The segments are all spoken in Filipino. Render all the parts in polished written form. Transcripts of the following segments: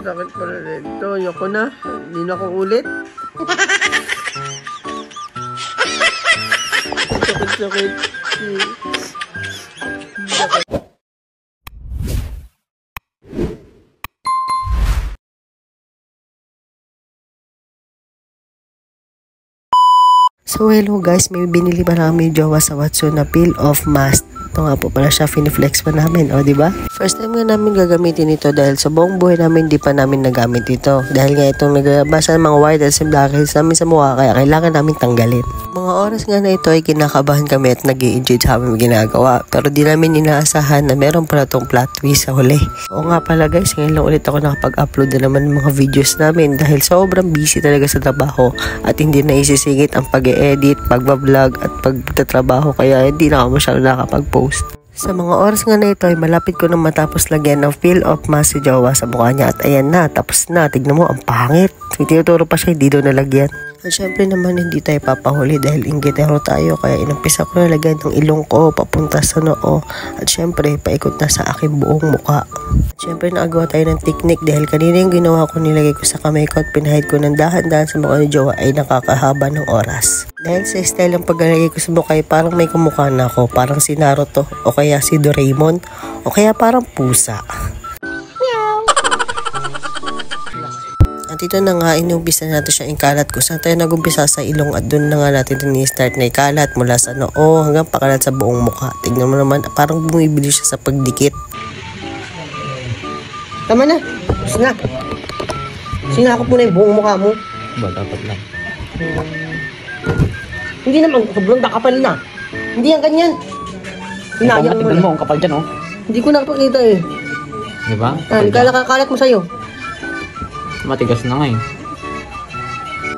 Sakit pala dito. Ayoko na. Hindi na ako ulit. Sakit. So hello guys, may binili pa namin jowa sa Watson na peel off mask. Ito nga po pala siya, finiflex pa namin, o diba? First time nga namin gagamitin ito dahil sa buong buhay namin di pa namin nagamit ito. Dahil nga itong nagbasa ng mga white and blackheads namin sa mukha, kaya kailangan namin tanggalin. Mga oras nga na ito ay kinakabahan kami at nag-i-enjoy sa aming ginagawa. Pero di namin inaasahan na meron pala itong plot twist sa huli. O nga pala guys, ngayon lang ulit ako nakapag-upload na naman ng mga videos namin dahil sobrang busy talaga sa trabaho at hindi na isisingit ang pag-e-edit, pag-vlog at pagtatrabaho, kaya hindi na ako masyado nakapag-post. Sa mga oras nga na ito ay malapit ko na matapos lagyan ng peel off mask si jowa sa mukha niya at ayan na, tapos na. Tignan mo, ang pangit. Tinuturo pa siya, hindi doon nalagyan. At syempre naman hindi tayo papahuli dahil inggitero tayo, kaya inampisa ko na lagyan ng ilong ko papunta sa noo at syempre paikot na sa aking buong mukha. At syempre nakagawa tayo ng technique dahil kanina yung ginawa ko, nilagay ko sa kamay ko at pinahid ko ng dahan-dahan sa mukha ni jowa ay nakakahaba ng oras. Dahil sa style ng paglalagay ko sa mukha ay parang may kumukha na ako, parang si Naruto o kaya si Doraemon o kaya parang pusa. At ito na nga, inumpisa natin siya ikalat ko. Saan tayo nagumpisa? Sa ilong at doon na nga natin ni-start na ikalat mula sa noo hanggang pakalat sa buong mukha. Tignan mo naman, parang bumibili siya sa pagdikit. Tama na. Gusto na. Sinakop mo na yung buong mukha mo. Ba, dapat lang. Hindi naman, sobrang dakapal na. Hindi yan ganyan. Hinayang mo tignan mo, ang kapal dyan, oh. Hindi ko nakapakita eh. Diba? Kalakalat mo sa'yo. Matigas na nga eh.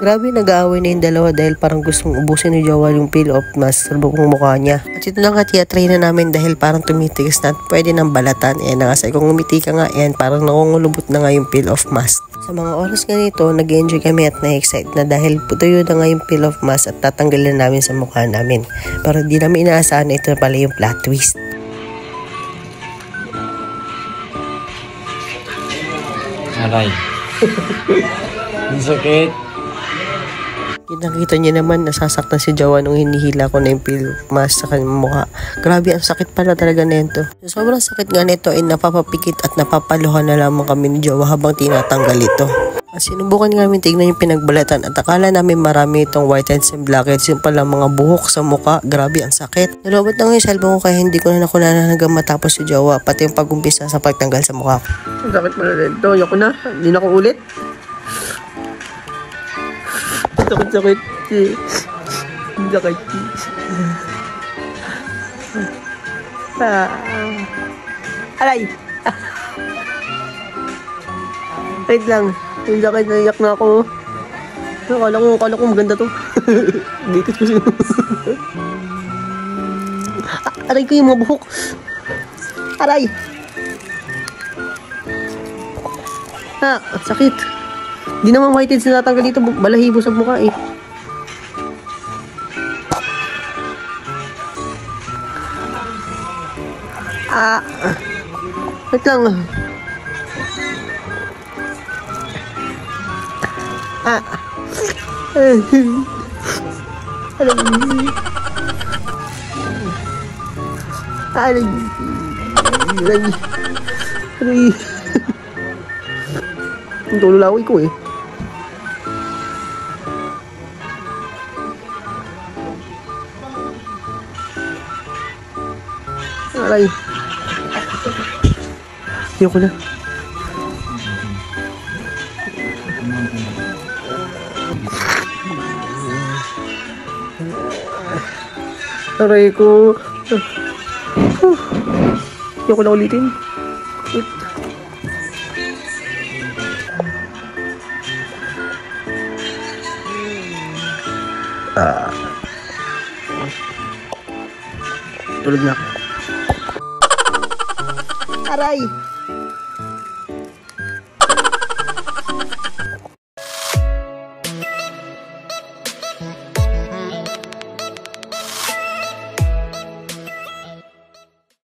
Grabe, nag-aaway na yung dalawa dahil parang gustong ubusin ni jowa yung peel off mask sa buong mukha niya. At ito na nga, tiyatry na namin dahil parang tumitigas na at pwede nang balatan. Ayan na nga, kung ngumiti ka nga, ayan, parang nakungulubot na nga yung peel off mask. Sa mga oras nga nito, nag-enjoy kami at na-excite na dahil tuyo na nga yung peel off mask at tatanggalin namin sa mukha namin. Pero di namin inaasahan na ito na pala yung plot twist. Aray. Ang sakit. Nakita niya naman, nasasaktan si jowa nung hinihila ko na yung peel mask sa kanyang mukha. Grabe, ang sakit pala talaga nito. Sobrang sakit nga nito ay napapapikit at napapaluhan na lamang kami ni jowa habang tinatanggal ito. At sinubukan namin tignan yung pinagbalatan at akala namin marami itong white and blackheads, yung pala mga buhok sa mukha. Grabe, ang sakit. Nalobot na nga yung cellphone ko kaya hindi ko na nakunanan hanggang matapos si jowa, pati yung pag-umpisa sa pagtanggal sa mukha ko. Ang sakit pala dito. Ayoko na. Hindi na ako ulit. Sakit. Sakit. Aray! Wait lang. Yung sakit, naiyak na ako. Akala ko maganda to. Dikit ko siya. Aray ko yung mga buhok. Aray! Sakit. Di naman whiteheads na natanggal dito, balahibo sa mukha eh. Wait lang. Aray. Ang tululaway ko eh. Aray. Ayoko na. Aray ko. Ayoko na ulitin. Tulog na ako. Aray!